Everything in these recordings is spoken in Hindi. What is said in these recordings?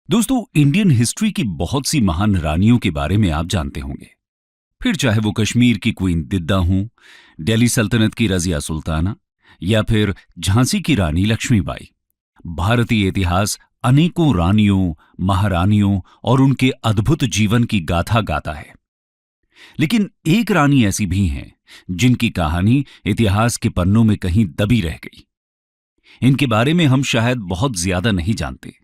दोस्तों, इंडियन हिस्ट्री की बहुत सी महान रानियों के बारे में आप जानते होंगे। फिर चाहे वो कश्मीर की क्वीन दिद्दा हों, दिल्ली सल्तनत की रजिया सुल्ताना या फिर झांसी की रानी लक्ष्मीबाई। भारतीय इतिहास अनेकों रानियों, महारानियों और उनके अद्भुत जीवन की गाथा गाता है। लेकिन एक रानी ऐसी भी हैं जिनकी कहानी इतिहास के पन्नों में कहीं दबी रह गई। इनके बारे में हम शायद बहुत ज्यादा नहीं जानते।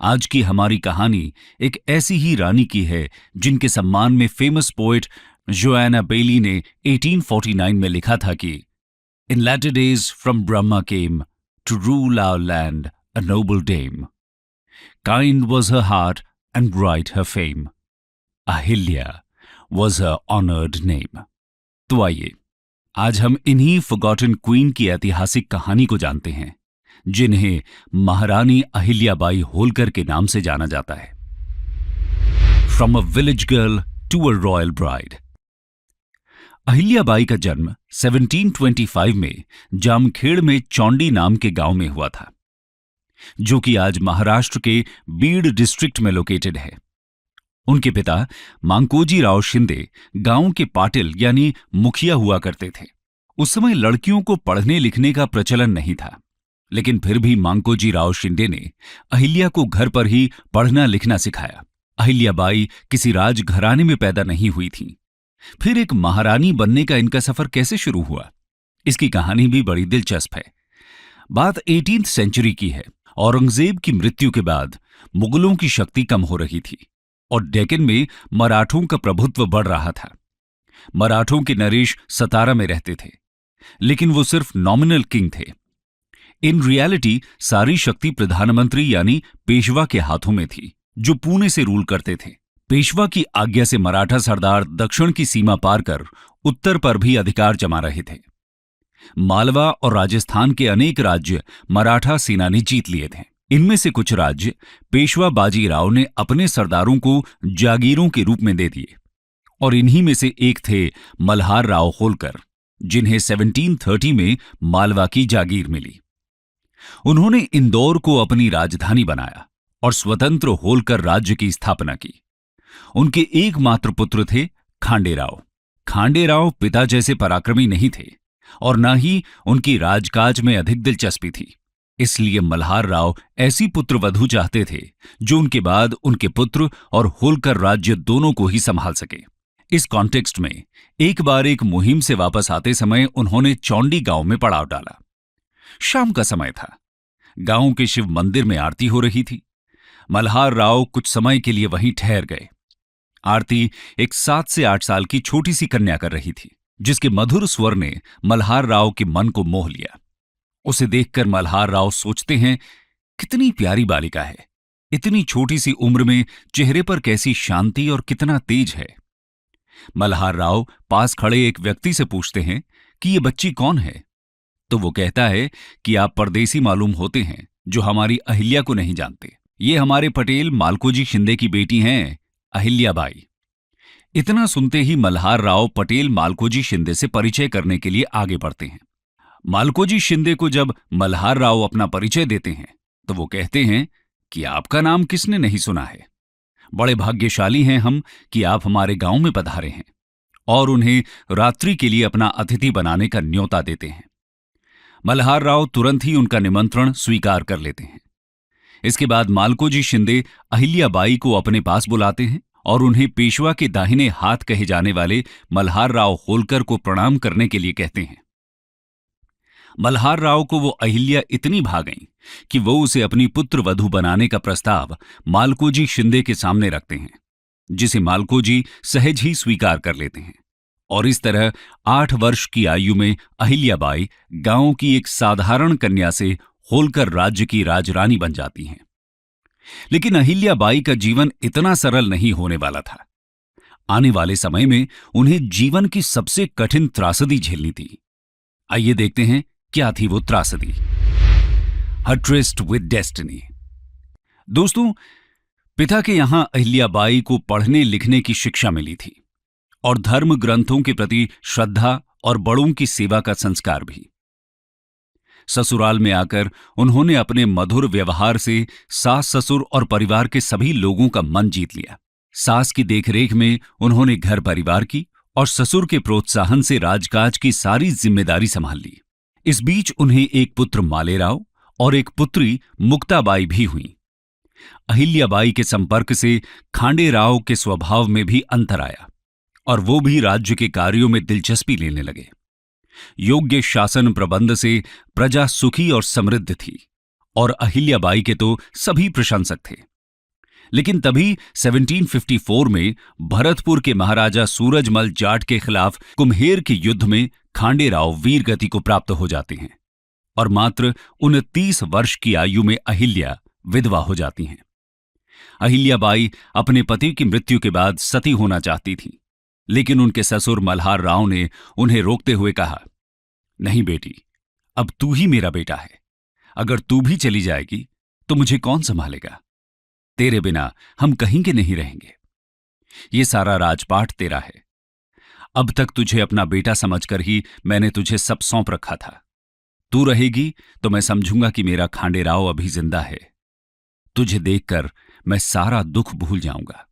आज की हमारी कहानी एक ऐसी ही रानी की है जिनके सम्मान में फेमस पोएट जोआना बेली ने 1849 में लिखा था कि in later days from Brahma came to rule our land a noble dame, kind was her heart and bright her fame, Ahilya was her honoured name. तो आइए आज हम इन्हीं फॉरगॉटन क्वीन की ऐतिहासिक कहानी को जानते हैं, जिन्हें महारानी अहिल्याबाई होलकर के नाम से जाना जाता है। From a village girl to a royal bride. Ahilyabai का जन्म 1725 में जामखेड़ में चौंडी नाम के गांव में हुआ था, जो कि आज महाराष्ट्र के बीड डिस्ट्रिक्ट में लोकेटेड है। उनके पिता मांकोजी राव शिंदे गांव के पाटिल यानी मुखिया हुआ करते थे। उस समय लड़कियों को पढ़ने लिखने का प्रचलन नहीं था, लेकिन फिर भी मांकोजी राव शिंदे ने अहिल्या को घर पर ही पढ़ना लिखना सिखाया। अहिल्याबाई किसी राजघराने में पैदा नहीं हुई थीं। फिर एक महारानी बनने का इनका सफर कैसे शुरू हुआ, इसकी कहानी भी बड़ी दिलचस्प है। बात 18th सेंचुरी की है। औरंगजेब की मृत्यु के बाद मुगलों की शक्ति कम हो रही थी और डेक्कन में मराठों का प्रभुत्व बढ़ रहा था। मराठों के नरेश सतारा में रहते थे, लेकिन वो सिर्फ नॉमिनल किंग थे। इन रियलिटी सारी शक्ति प्रधानमंत्री यानी पेशवा के हाथों में थी, जो पुणे से रूल करते थे। पेशवा की आज्ञा से मराठा सरदार दक्षिण की सीमा पार कर उत्तर पर भी अधिकार जमा रहे थे। मालवा और राजस्थान के अनेक राज्य मराठा सेना ने जीत लिए थे। इनमें से कुछ राज्य पेशवा बाजीराव ने अपने सरदारों को जागीरों के रूप में दे दिए, और इन्हीं में से एक थे मल्हार राव होलकर, जिन्हें 1730 में मालवा की जागीर मिली। उन्होंने इंदौर को अपनी राजधानी बनाया और स्वतंत्र होलकर राज्य की स्थापना की। उनके एकमात्र पुत्र थे खांडेराव। खांडेराव पिता जैसे पराक्रमी नहीं थे और न ही उनकी राजकाज में अधिक दिलचस्पी थी। इसलिए मल्हार राव ऐसी पुत्रवधू चाहते थे जो उनके बाद उनके पुत्र और होलकर राज्य दोनों को ही संभाल सके। इस कॉन्टेक्स्ट में एक बार एक मुहिम से वापस आते समय उन्होंने चौंडी गांव में पड़ाव डाला। शाम का समय था। गांव के शिव मंदिर में आरती हो रही थी। मल्हार राव कुछ समय के लिए वहीं ठहर गए। आरती एक 7 से 8 साल की छोटी सी कन्या कर रही थी, जिसके मधुर स्वर ने मल्हार राव के मन को मोह लिया। उसे देखकर मल्हार राव सोचते हैं, कितनी प्यारी बालिका है, इतनी छोटी सी उम्र में चेहरे पर कैसी शांति और कितना तेज है। मल्हार राव पास खड़े एक व्यक्ति से पूछते हैं कि ये बच्ची कौन है, तो वो कहता है कि आप परदेसी मालूम होते हैं जो हमारी अहिल्या को नहीं जानते। ये हमारे पटेल मालकोजी शिंदे की बेटी हैं, अहिल्याबाई। इतना सुनते ही मल्हार राव पटेल मालकोजी शिंदे से परिचय करने के लिए आगे बढ़ते हैं। मालकोजी शिंदे को जब मल्हार राव अपना परिचय देते हैं तो वो कहते हैं कि आपका नाम किसने नहीं सुना है। बड़े भाग्यशाली हैं हम कि आप हमारे गांव में पधारे हैं, और उन्हें रात्रि के लिए अपना अतिथि बनाने का न्योता देते हैं। मल्हार राव तुरंत ही उनका निमंत्रण स्वीकार कर लेते हैं। इसके बाद मालकोजी शिंदे अहिल्याबाई को अपने पास बुलाते हैं और उन्हें पेशवा के दाहिने हाथ कहे जाने वाले मल्हार राव होलकर को प्रणाम करने के लिए कहते हैं। मल्हार राव को वो अहिल्या इतनी भा गई कि वो उसे अपनी पुत्र वधू बनाने का प्रस्ताव मालकोजी शिंदे के सामने रखते हैं, जिसे मालकोजी सहज ही स्वीकार कर लेते हैं। और इस तरह 8 वर्ष की आयु में अहिल्याबाई गांव की एक साधारण कन्या से होलकर राज्य की राजरानी बन जाती हैं। लेकिन अहिल्याबाई का जीवन इतना सरल नहीं होने वाला था। आने वाले समय में उन्हें जीवन की सबसे कठिन त्रासदी झेलनी थी। आइए देखते हैं क्या थी वो त्रासदी। हर ट्रिस्ट विद डेस्टिनी। दोस्तों, पिता के यहां अहिल्याबाई को पढ़ने लिखने की शिक्षा मिली थी और धर्म ग्रंथों के प्रति श्रद्धा और बड़ों की सेवा का संस्कार भी। ससुराल में आकर उन्होंने अपने मधुर व्यवहार से सास ससुर और परिवार के सभी लोगों का मन जीत लिया। सास की देखरेख में उन्होंने घर परिवार की और ससुर के प्रोत्साहन से राजकाज की सारी जिम्मेदारी संभाल ली। इस बीच उन्हें एक पुत्र मालेराव और एक पुत्री मुक्ताबाई भी हुई। अहिल्याबाई के संपर्क से खांडेराव के स्वभाव में भी अंतर आया और वो भी राज्य के कार्यों में दिलचस्पी लेने लगे। योग्य शासन प्रबंध से प्रजा सुखी और समृद्ध थी और अहिल्याबाई के तो सभी प्रशंसक थे। लेकिन तभी 1754 में भरतपुर के महाराजा सूरजमल जाट के खिलाफ कुम्हेर के युद्ध में खांडेराव वीर गति को प्राप्त हो जाते हैं और मात्र 29 वर्ष की आयु में अहिल्या विधवा हो जाती हैं। अहिल्याबाई अपने पति की मृत्यु के बाद सती होना चाहती थी, लेकिन उनके ससुर मल्हार राव ने उन्हें रोकते हुए कहा, नहीं बेटी, अब तू ही मेरा बेटा है। अगर तू भी चली जाएगी तो मुझे कौन संभालेगा? तेरे बिना हम कहीं के नहीं रहेंगे। ये सारा राजपाट तेरा है। अब तक तुझे अपना बेटा समझकर ही मैंने तुझे सब सौंप रखा था। तू रहेगी तो मैं समझूंगा कि मेरा खांडेराव अभी जिंदा है। तुझे देखकर मैं सारा दुख भूल जाऊंगा।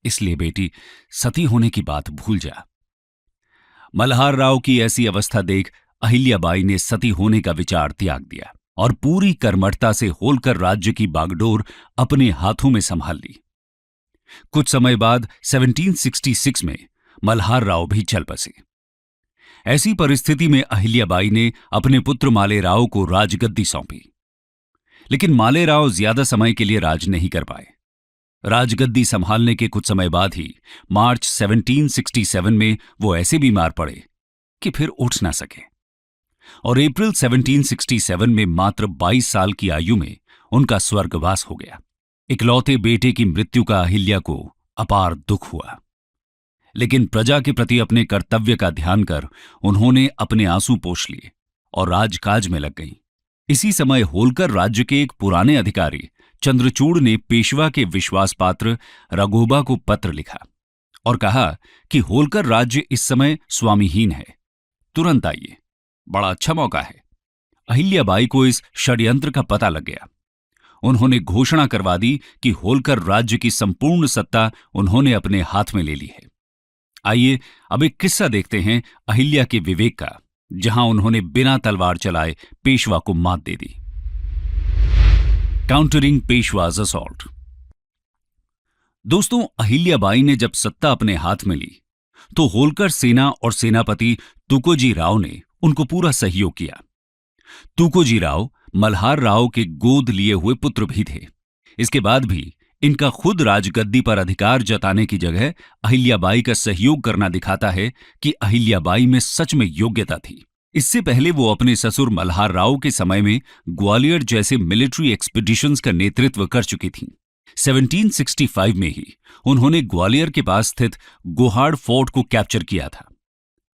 इसलिए बेटी, सती होने की बात भूल जा। मल्हार राव की ऐसी अवस्था देख अहिल्याबाई ने सती होने का विचार त्याग दिया और पूरी कर्मठता से होलकर राज्य की बागडोर अपने हाथों में संभाल ली। कुछ समय बाद 1766 में मल्हार राव भी चल बसे। ऐसी परिस्थिति में अहिल्याबाई ने अपने पुत्र मालेराव को राजगद्दी सौंपी, लेकिन मालेराव ज्यादा समय के लिए राज नहीं कर पाए। राजगद्दी संभालने के कुछ समय बाद ही मार्च 1767 में वो ऐसे बीमार पड़े कि फिर उठ ना सके और अप्रैल 1767 में मात्र 22 साल की आयु में उनका स्वर्गवास हो गया। इकलौते बेटे की मृत्यु का अहिल्या को अपार दुख हुआ, लेकिन प्रजा के प्रति अपने कर्तव्य का ध्यान कर उन्होंने अपने आंसू पोंछ लिए और राजकाज में लग गईं। इसी समय होलकर राज्य के एक पुराने अधिकारी चंद्रचूड़ ने पेशवा के विश्वास पात्र रघोबा को पत्र लिखा और कहा कि होलकर राज्य इस समय स्वामीहीन है, तुरंत आइए, बड़ा अच्छा मौका है। अहिल्याबाई को इस षड्यंत्र का पता लग गया। उन्होंने घोषणा करवा दी कि होलकर राज्य की संपूर्ण सत्ता उन्होंने अपने हाथ में ले ली है। आइए अब एक किस्सा देखते हैं अहिल्या के विवेक का, जहां उन्होंने बिना तलवार चलाए पेशवा को मात दे दी। Countering पेशवाज assault. दोस्तों, अहिल्याबाई ने जब सत्ता अपने हाथ में ली तो होलकर सेना और सेनापति तुकोजी राव ने उनको पूरा सहयोग किया। तुकोजी राव मल्हार राव के गोद लिए हुए पुत्र भी थे। इसके बाद भी इनका खुद राजगद्दी पर अधिकार जताने की जगह अहिल्याबाई का सहयोग करना दिखाता है कि अहिल्याबाई में सच में योग्यता थी। इससे पहले वो अपने ससुर मल्हार राव के समय में ग्वालियर जैसे मिलिट्री एक्सपीडिशंस का नेतृत्व कर चुकी थीं। 1765 में ही उन्होंने ग्वालियर के पास स्थित गोहाड़ फोर्ट को कैप्चर किया था।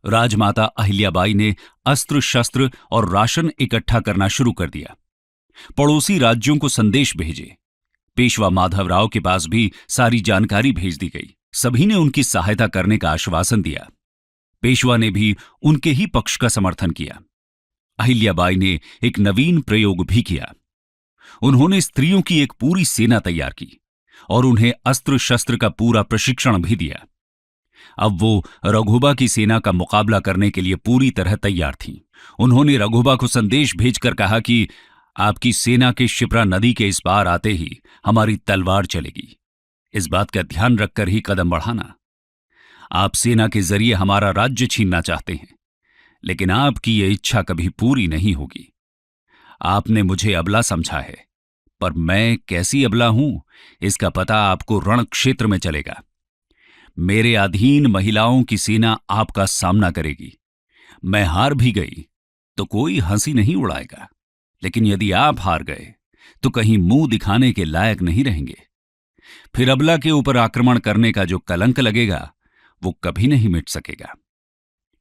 राजमाता अहिल्याबाई ने अस्त्र शस्त्र और राशन इकट्ठा करना शुरू कर दिया। पड़ोसी राज्यों को संदेश भेजे। पेशवा माधवराव के पास भी सारी जानकारी भेज दी गई। सभी ने उनकी सहायता करने का आश्वासन दिया। पेशवा ने भी उनके ही पक्ष का समर्थन किया। अहिल्याबाई ने एक नवीन प्रयोग भी किया। उन्होंने स्त्रियों की एक पूरी सेना तैयार की और उन्हें अस्त्र शस्त्र का पूरा प्रशिक्षण भी दिया। अब वो रघोबा की सेना का मुकाबला करने के लिए पूरी तरह तैयार थीं। उन्होंने रघोबा को संदेश भेजकर कहा कि आपकी सेना के शिप्रा नदी के इस पार आते ही हमारी तलवार चलेगी। इस बात का ध्यान रखकर ही कदम बढ़ाना। आप सेना के जरिए हमारा राज्य छीनना चाहते हैं, लेकिन आपकी ये इच्छा कभी पूरी नहीं होगी। आपने मुझे अबला समझा है, पर मैं कैसी अबला हूं इसका पता आपको रण क्षेत्र में चलेगा। मेरे अधीन महिलाओं की सेना आपका सामना करेगी। मैं हार भी गई तो कोई हंसी नहीं उड़ाएगा, लेकिन यदि आप हार गए तो कहीं मुंह दिखाने के लायक नहीं रहेंगे। फिर अबला के ऊपर आक्रमण करने का जो कलंक लगेगा वो कभी नहीं मिट सकेगा।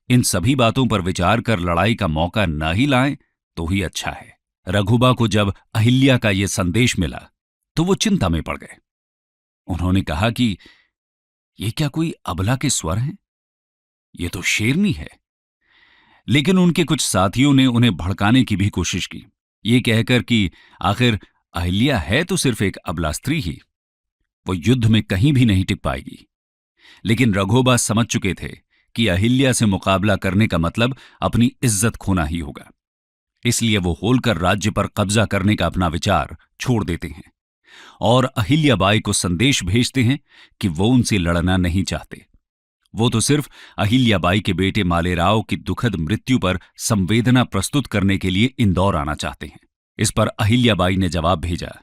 इन सभी बातों पर विचार कर लड़ाई का मौका न ही लाएं तो ही अच्छा है। रघुबा को जब अहिल्या का यह संदेश मिला तो वो चिंता में पड़ गए। उन्होंने कहा कि ये क्या कोई अबला के स्वर हैं? ये तो शेरनी है। लेकिन उनके कुछ साथियों ने उन्हें भड़काने की भी कोशिश की, ये कहकर कि आखिर अहिल्या है तो सिर्फ एक अबला स्त्री ही, वो युद्ध में कहीं भी नहीं टिक पाएगी। लेकिन रघोबा समझ चुके थे कि अहिल्या से मुकाबला करने का मतलब अपनी इज्जत खोना ही होगा। इसलिए वो होलकर राज्य पर कब्जा करने का अपना विचार छोड़ देते हैं और अहिल्याबाई को संदेश भेजते हैं कि वो उनसे लड़ना नहीं चाहते। वो तो सिर्फ अहिल्याबाई के बेटे मालेराव की दुखद मृत्यु पर संवेदना प्रस्तुत करने के लिए इंदौर आना चाहते हैं। इस पर अहिल्याबाई ने जवाब भेजा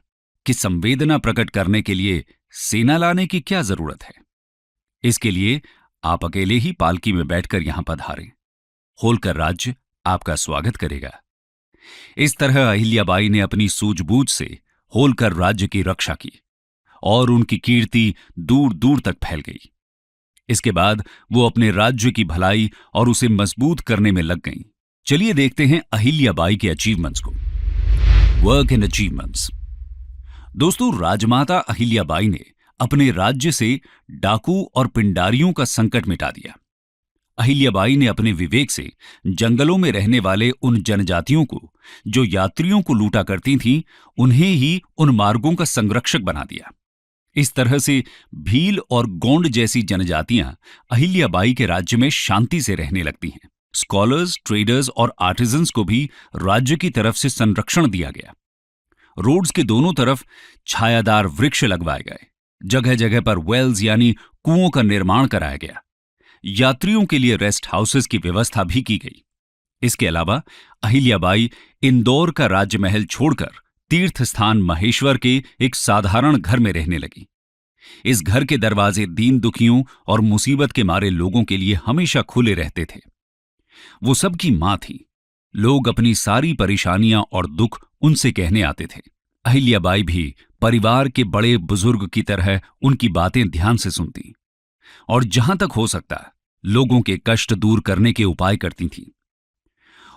कि संवेदना प्रकट करने के लिए सेना लाने की क्या जरूरत है, इसके लिए आप अकेले ही पालकी में बैठकर यहां पधारें, होलकर राज्य आपका स्वागत करेगा। इस तरह अहिल्याबाई ने अपनी सूझबूझ से होलकर राज्य की रक्षा की और उनकी कीर्ति दूर दूर तक फैल गई। इसके बाद वो अपने राज्य की भलाई और उसे मजबूत करने में लग गईं। चलिए देखते हैं अहिल्याबाई के अचीवमेंट्स को। Work and achievements. दोस्तों, राजमाता अहिल्याबाई ने अपने राज्य से डाकू और पिंडारियों का संकट मिटा दिया। अहिल्याबाई ने अपने विवेक से जंगलों में रहने वाले उन जनजातियों को जो यात्रियों को लूटा करती थीं, उन्हें ही उन मार्गों का संरक्षक बना दिया। इस तरह से भील और गोंड जैसी जनजातियां अहिल्याबाई के राज्य में शांति से रहने लगती हैं। स्कॉलर्स, ट्रेडर्स और आर्टिजन्स को भी राज्य की तरफ से संरक्षण दिया गया। रोड्स के दोनों तरफ छायादार वृक्ष लगवाए गए। जगह जगह पर वेल्स यानी कुओं का निर्माण कराया गया। यात्रियों के लिए रेस्ट हाउसेस की व्यवस्था भी की गई। इसके अलावा अहिल्याबाई इंदौर का राजमहल छोड़कर तीर्थ स्थान महेश्वर के एक साधारण घर में रहने लगी। इस घर के दरवाजे दीन दुखियों और मुसीबत के मारे लोगों के लिए हमेशा खुले रहते थे। वो सबकी मां थी। लोग अपनी सारी परेशानियां और दुख उनसे कहने आते थे। अहिल्याबाई भी परिवार के बड़े बुजुर्ग की तरह उनकी बातें ध्यान से सुनती और जहां तक हो सकता लोगों के कष्ट दूर करने के उपाय करती थीं।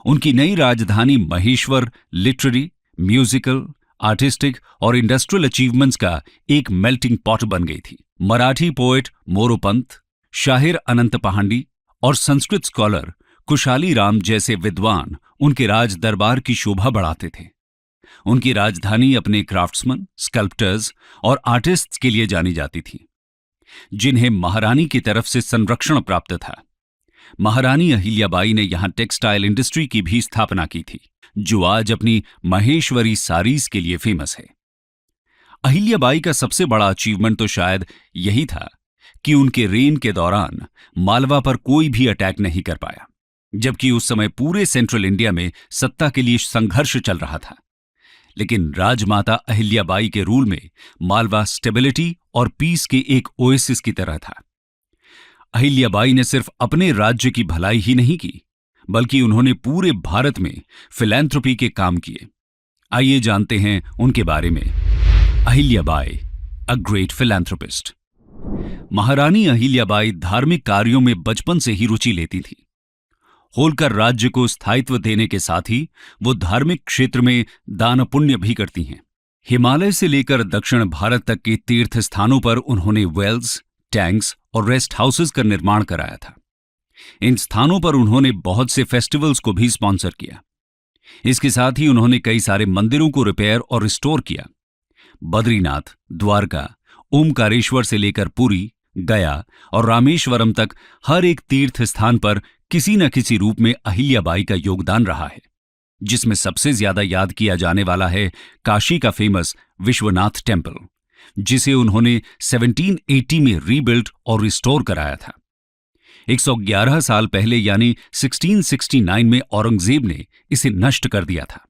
उनकी नई राजधानी महेश्वर लिटरेरी, म्यूजिकल, आर्टिस्टिक और इंडस्ट्रियल अचीवमेंट्स का एक मेल्टिंग पॉट बन गई थी। मराठी पोएट मोरोपंत, शाहिर अनंत पहांडी और संस्कृत स्कॉलर कुशाली राम जैसे विद्वान उनके राज दरबार की शोभा बढ़ाते थे। उनकी राजधानी अपने क्राफ्ट्समैन, स्कल्प्टर्स और आर्टिस्ट्स के लिए जानी जाती थी, जिन्हें महारानी की तरफ से संरक्षण प्राप्त था। महारानी अहिल्याबाई ने यहां टेक्सटाइल इंडस्ट्री की भी स्थापना की थी, जो आज अपनी महेश्वरी साड़ीज के लिए फेमस है। अहिल्याबाई का सबसे बड़ा अचीवमेंट तो शायद यही था कि उनके रेन के दौरान मालवा पर कोई भी अटैक नहीं कर पाया, जबकि उस समय पूरे सेंट्रल इंडिया में सत्ता के लिए संघर्ष चल रहा था। लेकिन राजमाता अहिल्याबाई के रूल में मालवा स्टेबिलिटी और पीस के एक ओएसिस की तरह था। अहिल्याबाई ने सिर्फ अपने राज्य की भलाई ही नहीं की, बल्कि उन्होंने पूरे भारत में फिलैंथ्रोपी के काम किए। आइए जानते हैं उनके बारे में। Ahilyabai, a great philanthropist. महारानी अहिल्याबाई धार्मिक कार्यों में बचपन से ही रुचि लेती थी। होलकर राज्य को स्थायित्व देने के साथ ही वो धार्मिक क्षेत्र में दान पुण्य भी करती हैं। हिमालय से लेकर दक्षिण भारत तक के तीर्थ स्थानों पर उन्होंने वेल्स, टैंक्स और रेस्ट हाउसेस का निर्माण कराया था। इन स्थानों पर उन्होंने बहुत से फेस्टिवल्स को भी स्पॉन्सर किया। इसके साथ ही उन्होंने कई सारे मंदिरों को रिपेयर और रिस्टोर किया। बद्रीनाथ, द्वारका, ओमकारेश्वर से लेकर पुरी, गया और रामेश्वरम तक हर एक तीर्थ स्थान पर किसी न किसी रूप में अहिल्याबाई का योगदान रहा है, जिसमें सबसे ज्यादा याद किया जाने वाला है काशी का फेमस विश्वनाथ टेम्पल, जिसे उन्होंने 1780 में रीबिल्ड और रिस्टोर कराया था। 111 साल पहले यानी 1669 में औरंगजेब ने इसे नष्ट कर दिया था।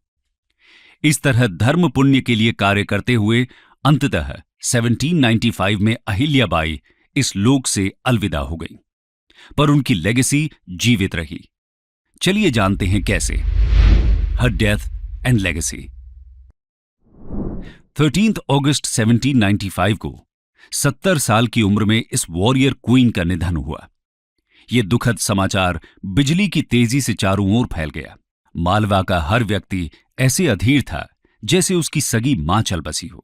इस तरह धर्म पुण्य के लिए कार्य करते हुए अंततः 1795 में अहिल्याबाई इस लोक से अलविदा हो गई, पर उनकी लेगेसी जीवित रही। चलिए जानते हैं कैसे। Her death and legacy. 13 अगस्त 1795 को 70 साल की उम्र में इस वॉरियर क्वीन का निधन हुआ। यह दुखद समाचार बिजली की तेजी से चारों ओर फैल गया। मालवा का हर व्यक्ति ऐसे अधीर था जैसे उसकी सगी मां चल बसी हो।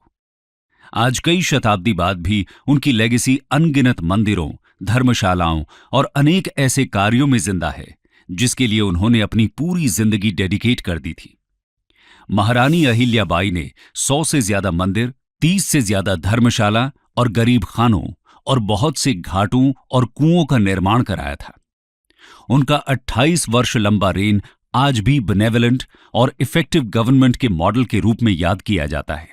आज कई शताब्दी बाद भी उनकी लेगेसी अनगिनत मंदिरों, धर्मशालाओं और अनेक ऐसे कार्यों में जिंदा है जिसके लिए उन्होंने अपनी पूरी जिंदगी डेडिकेट कर दी थी। महारानी अहिल्याबाई ने 100 से ज्यादा मंदिर, 30 से ज्यादा धर्मशाला और गरीब खानों और बहुत से घाटों और कुओं का निर्माण कराया था। उनका 28 वर्ष लंबा रेन आज भी बेनेवलेंट और इफेक्टिव गवर्नमेंट के मॉडल के रूप में याद किया जाता है।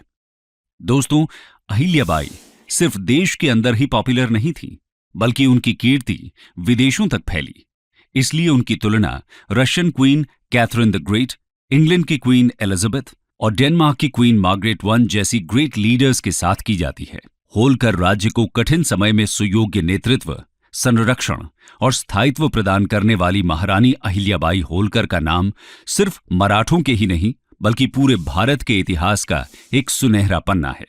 दोस्तों, अहिल्याबाई सिर्फ देश के अंदर ही पॉपुलर नहीं थी, बल्कि उनकी कीर्ति विदेशों तक फैली। इसलिए उनकी तुलना Russian queen Catherine the great, England की क्वीन एलिजाबेथ और डेनमार्क की क्वीन मार्गरेट वन जैसी ग्रेट लीडर्स के साथ की जाती है। होलकर राज्य को कठिन समय में सुयोग्य नेतृत्व, संरक्षण और स्थायित्व प्रदान करने वाली महारानी अहिल्याबाई होलकर का नाम सिर्फ मराठों के ही नहीं, बल्कि पूरे भारत के इतिहास का एक सुनहरा पन्ना है।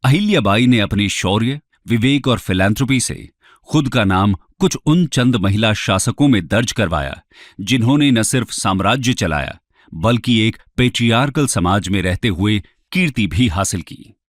अहिल्याबाई ने अपने शौर्य, विवेक और फिलैंथ्रोपी से खुद का नाम कुछ उन चंद महिला शासकों में दर्ज करवाया जिन्होंने न सिर्फ साम्राज्य चलाया, बल्कि एक पेट्रियार्कल समाज में रहते हुए कीर्ति भी हासिल की।